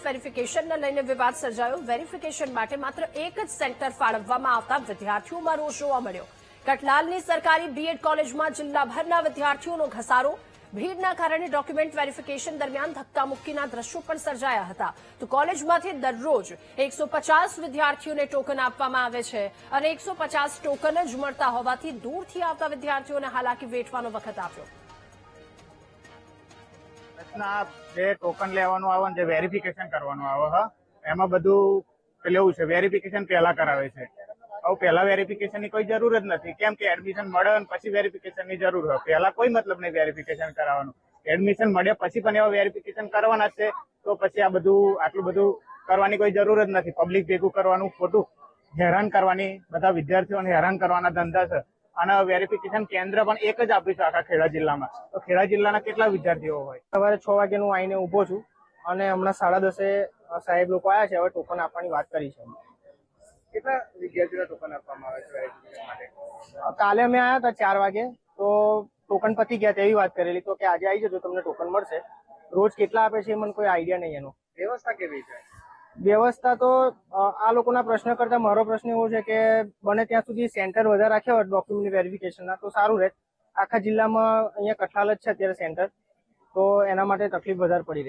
વેરિફિકેશનને લઈને વિવાદ સર્જાયો। વેરિફિકેશન માટે માત્ર એક જ સેન્ટર ફાળવવામાં આવતા વિદ્યાર્થીઓમાં રોષ જોવા મળ્યો। કઠલાલની સરકારી બીએડ કોલેજમાં જિલ્લાભરના વિદ્યાર્થીઓનો ઘસારો। ભીડના કારણે ડોક્યુમેન્ટ વેરિફિકેશન દરમિયાન ધક્કામુક્કીના દ્રશ્યો પણ સર્જાયા હતા। તો કોલેજમાંથી દરરોજ 150 વિદ્યાર્થીઓને ટોકન આપવામાં આવે છે અને 150 ટોકન જ મળતા હોવાથી દૂરથી આવતા વિદ્યાર્થીઓને હાલાકી વેઠવાનો વખત આવ્યો। જે ટોકન લેવાનું આવે જે વેરિફિકેશન કરવાનું આવે એમાં બધું લેવું છે। વેરિફિકેશન પહેલા કરાવે છે। હવે પહેલા વેરિફિકેશન ની કોઈ જરૂર જ નથી, કેમ કે એડમિશન મળે અને પછી વેરિફિકેશન ની જરૂર હોય। પહેલા કોઈ મતલબ નહીં વેરિફિકેશન કરાવવાનું। એડમિશન મળ્યા પછી પણ એવા વેરિફિકેશન કરવાના છે, તો પછી આ બધું આટલું બધું કરવાની કોઈ જરૂર જ નથી। પબ્લિક ભેગું કરવાનું, ખોટું હેરાન કરવાની, બધા વિદ્યાર્થીઓને હેરાન કરવાના ધંધા છે। અને વેરિફિકેશન કેન્દ્ર પણ એક જ આપ્યું છે આખા ખેડા જિલ્લામાં। તો ખેડા જિલ્લાના કેટલા વિદ્યાર્થીઓ હોય? સવારે 6 વાગ્યાનું આવીને ઉભો છું અને હમણાં 10:30 સાહેબ લોકો આવ્યા છે, હવે ટોકન આપવાની વાત કરી છે। કેટલા વિદ્યાર્થીઓને ટોકન આપવામાં આવે છે વેરિફિકેશન માટે? કાલે અમે આવ્યા હતા 4 વાગે, તો ટોકન પતી ગયા તેવી વાત કરેલી, તો કે આજે આવી જજો તમને ટોકન મળશે। રોજ કેટલા આપે છે એ મને કોઈ આઈડિયા નહીં એનો। વ્યવસ્થા કેવી છે? વ્યવસ્થા તો આ લોકોના પ્રશ્ન કરતા મારો પ્રશ્ન એવો છે કે બને ત્યાં સુધી સેન્ટર વધારે રાખ્યા હોય ડોક્યુમેન્ટ વેરિફિકેશનના તો સારું રહે। આખા જિલ્લામાં અહીંયા કઠલાલ જ છે અત્યારે સેન્ટર, તો એના માટે તકલીફ વધારે પડી રહી।